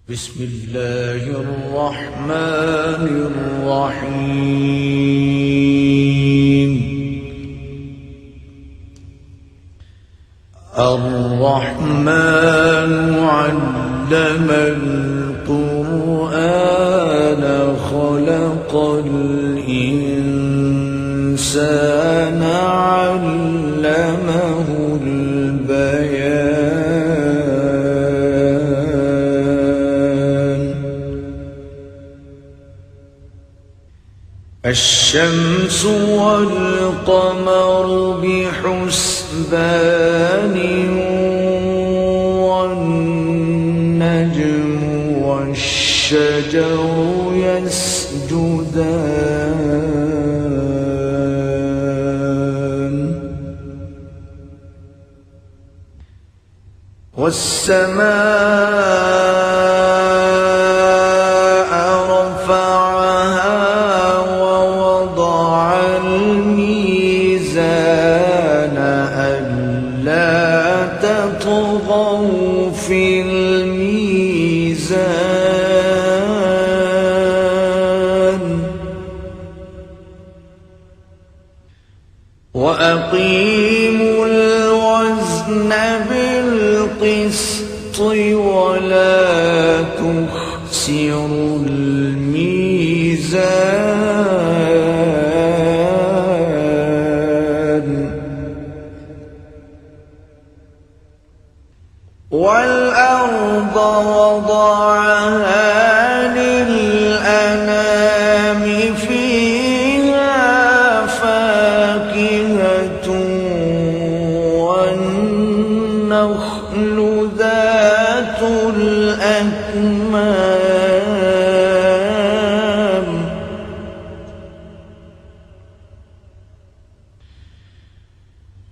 بسم الله الرحمن الرحيم. الرحمن علم القرآن خلق الإنسان علمه البيان. الشمس والقمر بحسبان والنجم والشجر يسجدان. والسماء رفعها ووضع الميزان ألا تطغوا في الميزان وأقيموا الوزن بالقسط ولا تخسروا الميزان. والأرض وضعها للأنام فيها فاكهة والنخل ذات الأكمام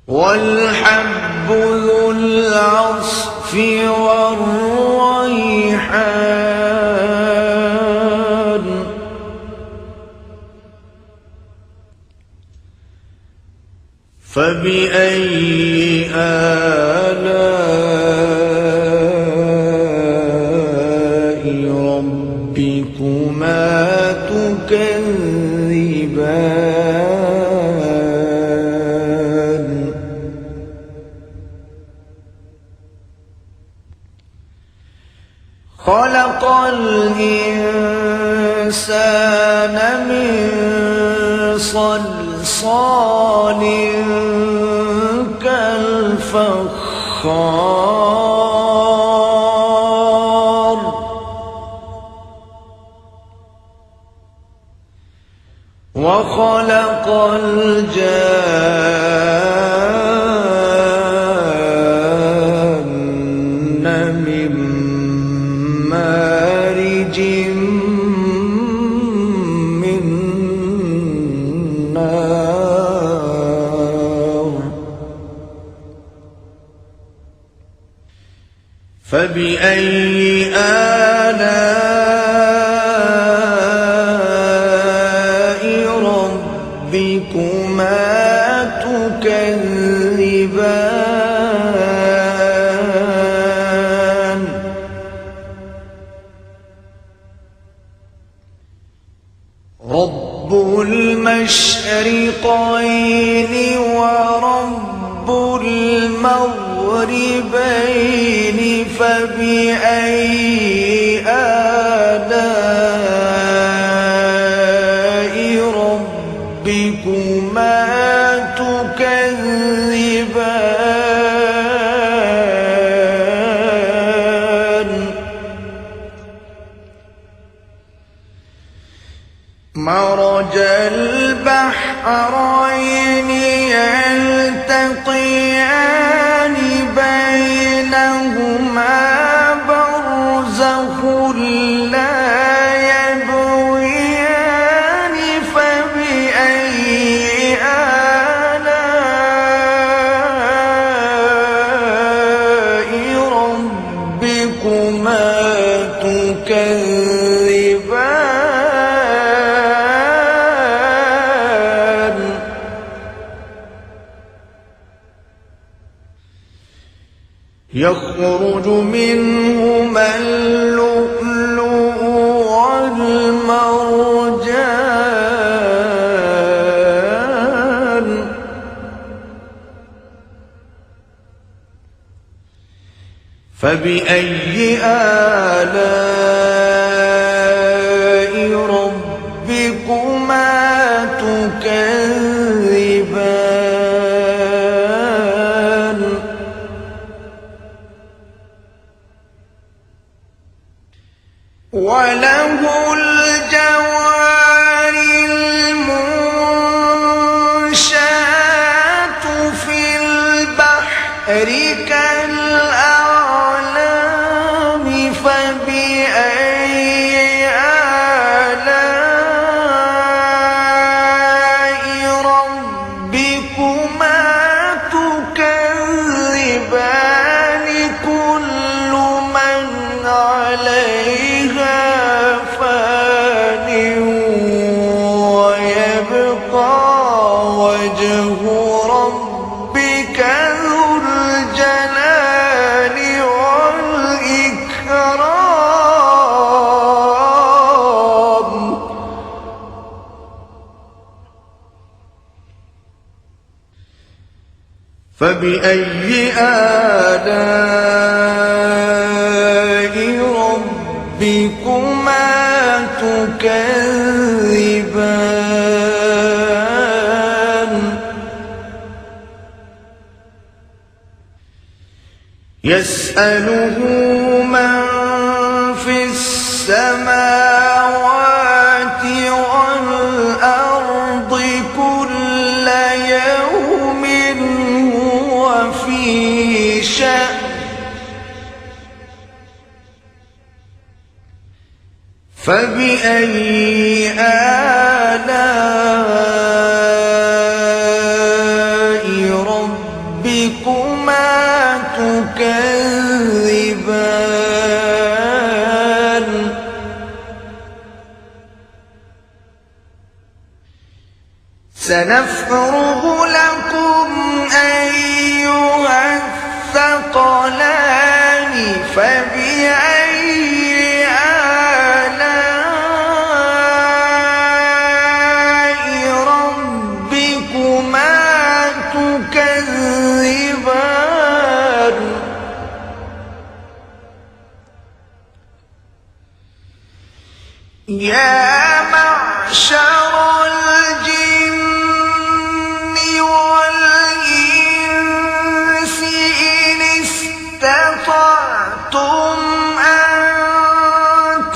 والحب ذو العصف والريحان. فبأي آلاء ربكما تكذبان. خلق الإنسان من صلصال كالفخار. وخلق الجان من مارج من نار. فبأي آلاء ربكما تكذبان. رب المشرقين ورب المغربين. فبأي آلاء ربكما تكذبان. مرج البحرين يلتقيان بينهما برزخ لا يبغيان. فبأي آلاء ربكما تكذبان. يخرج منهما اللؤلؤ والمرجان فبأي آلاء ربكما تكذبان وله الجوار المنشآت في البحر كالأعلام فبأي آلاء ربكما تكذبان كل من عليها فان ويبقى وجه ربك ذو الجلال والإكرام فبأي آلاء ربكما تكذبان يسأله من في السماوات والأرض كل يوم هو في شأن فبأي آلاء ربكما تكذبان سنفرغ لكم أيها الثقلان فبأي آلاء ربكما تكذبان يا معشر الجن والإنس إن استطعتم أن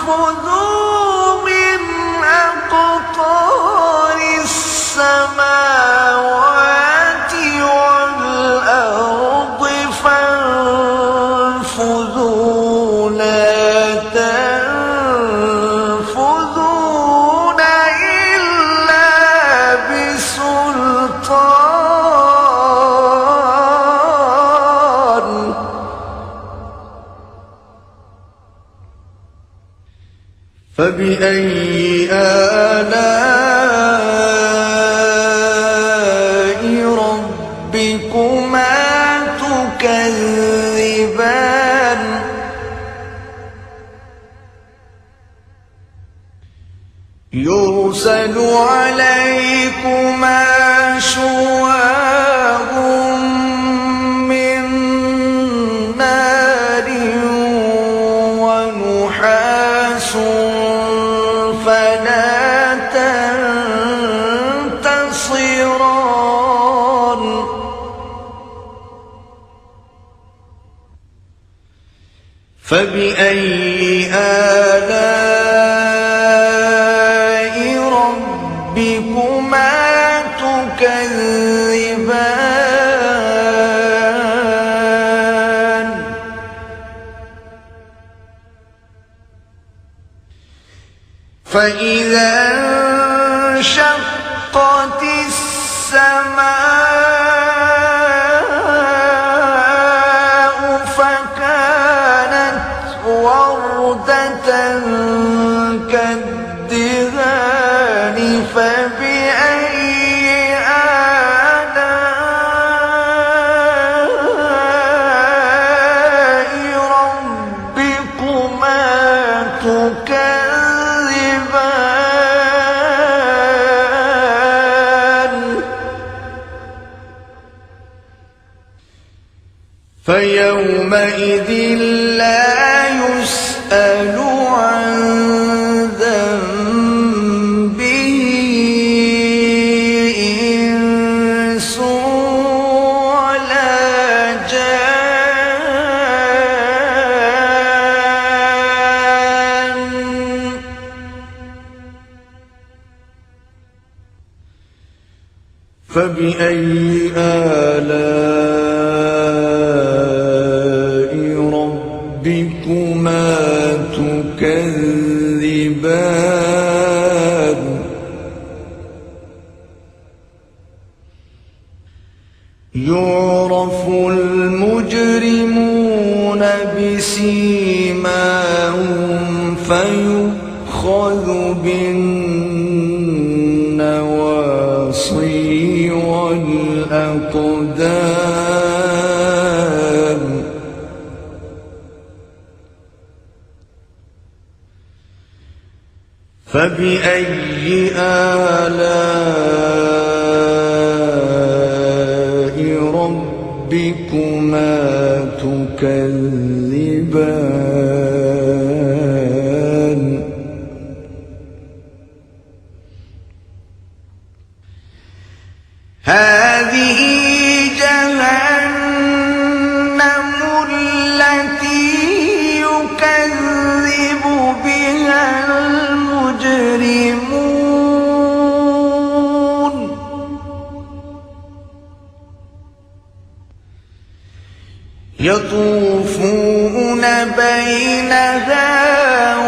تنفذوا من أقطار السماوات والأرض فانفذوا لا تنفذون إلا بسلطان فبأي آلاء ربكما تكذبان يرسل عليكما شواظ من نار ونحاس فلا تنتصران فبأي آلاء ربكما تكذبان فإذا انشقت السماء فكانت وردة كالدهان فبأي آلاء فيومئذ لا يسأل عن ذنبه إنس ولا جان. فبأي آلاء ربكما تكذبان. يعرف المجرمون بسيماهم فيؤخذ بالنواصي والأقدام. فبأي آلاء ربكما تكذبان. هذه جهنم التي يكذب بها المجرمون. يطوفون بينها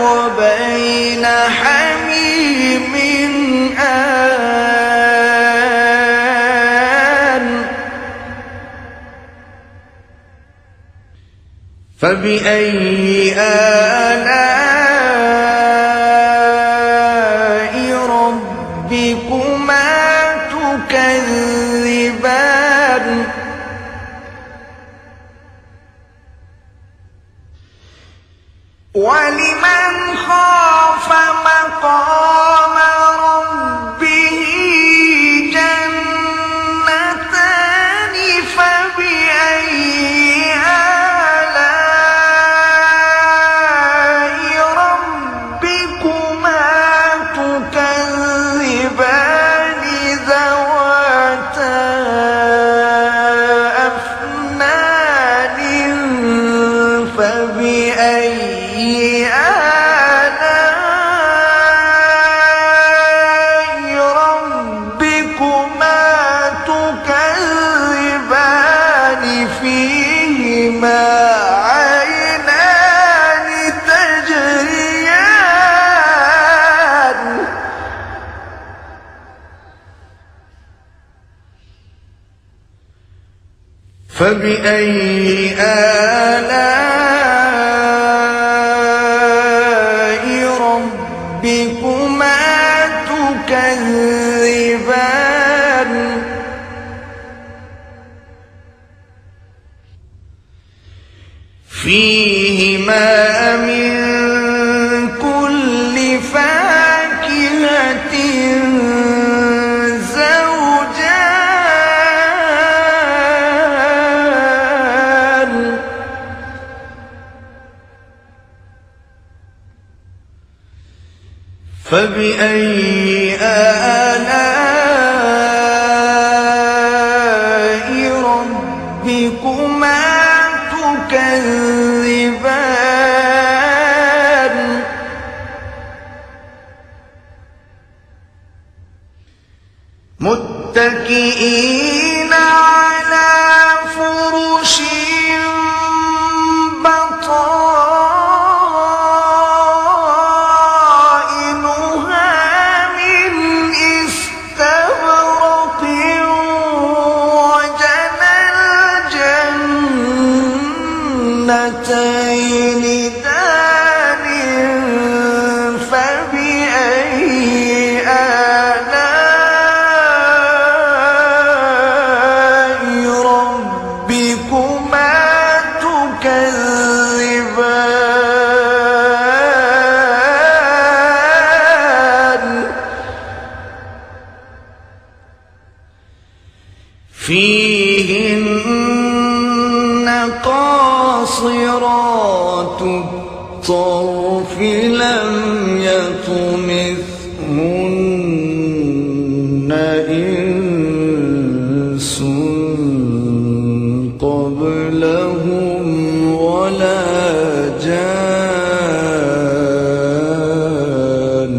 وبين حميم آن. فبأي آلاء ربكما تكذبان. ولمن خاف مقام ربه جنتان. فبأي آلاء ربكما تكذبان ذواتا أفنان. فبأي آلاء ربكما تكذبان. فيهما عينان تجريان. فبأي آلاء ربكما تكذبان. فيهما من كل فاكهة زوجان. فبأي آلاء ربكما تكذبان. متكئين على فرش بطائنها من استبرق. وجنى الجنتين دان. فبأي آلاء ربكما تكذبان. فيهن قاصرات الطرف لم يطمثهن إنس قبلهم ولا جان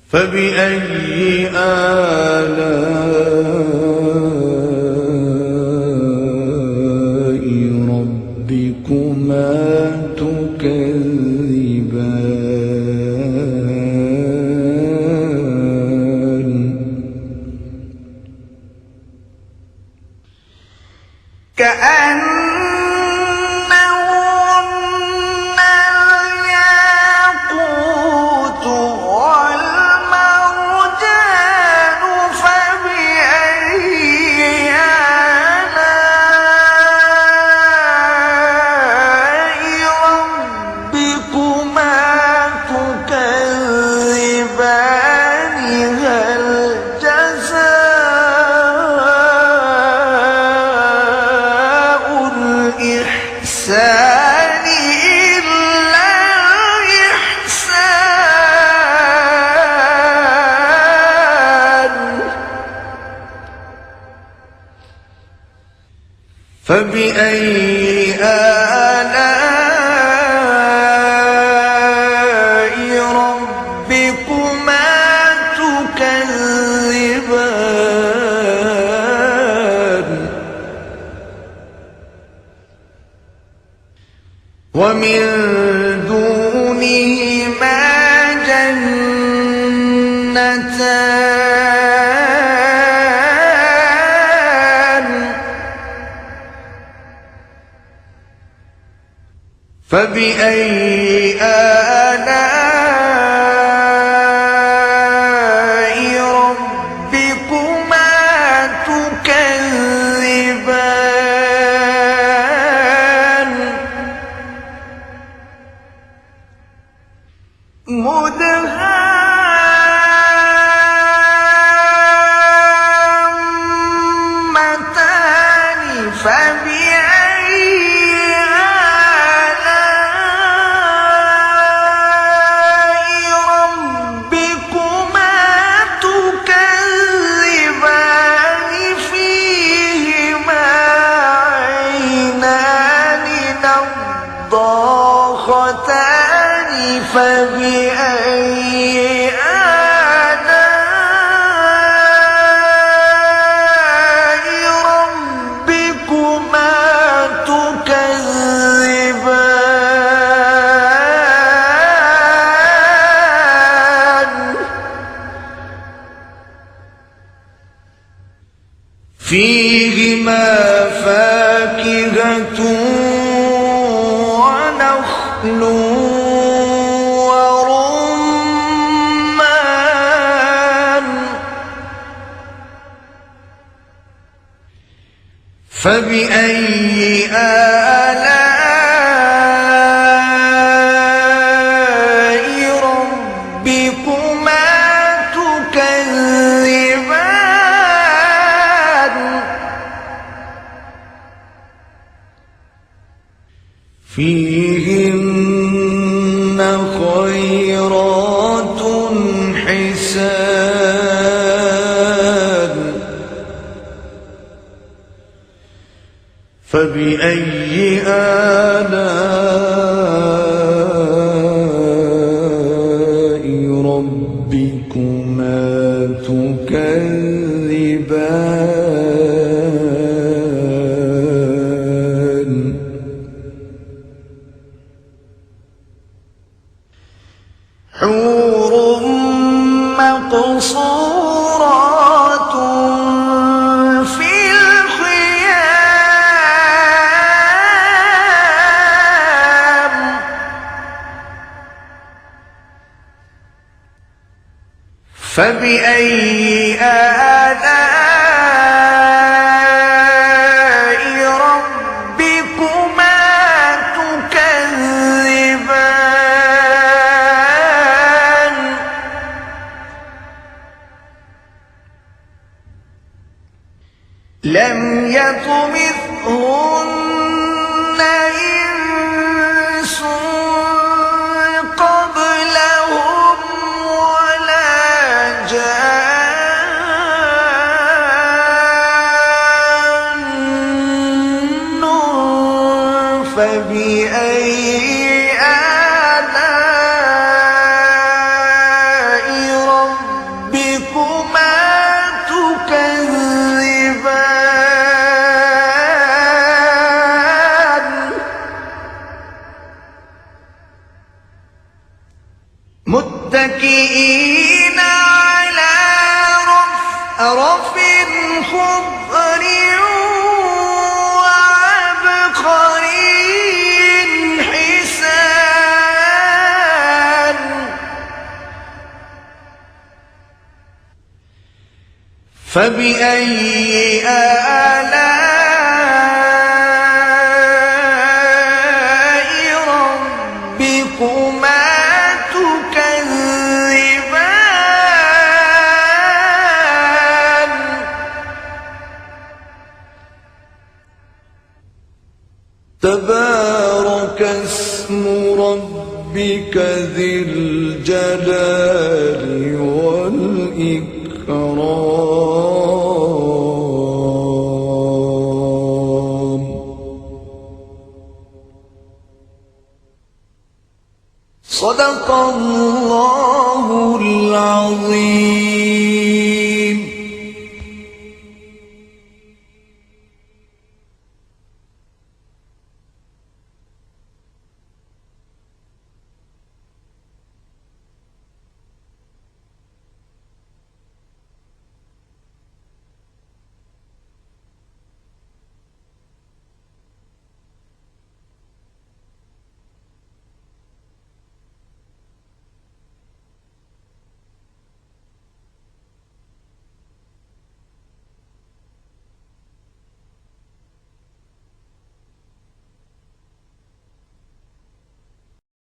فبأي آلاء ربكما تكذبان كأنهن الياقوت والمرجان فبأي آلاء ربكما تكذبان هل جزاء الإحسان إلا الإحسان فبأي آلاء ربكما تكذبان ومن دونهما جنتان فبأي آلاء ربكما تكذبان مدهامتان فبأي آلاء ربكما تكذبان فيهما عينان نضاختان فبأي آلاء ربكما تكذبان فيهما فاكهة ونخل ورمان فبأي آلاء ربكما تكذبان فيهن خيرات حسان فبأي آلاء ربكما تكذبان حور مقصورات في الخيام فبأي آلاء ربكما تكذبان لم يطمثهن إنس قبلهم ولا جان فبأي آلاء ربكما تكذبان متكئين على رفرف خضر وعبقري حسان فبأي آلاء ربكما تكذبان تبارك اسم ربك ذي الجلال والإكرام صدق الله العظيم.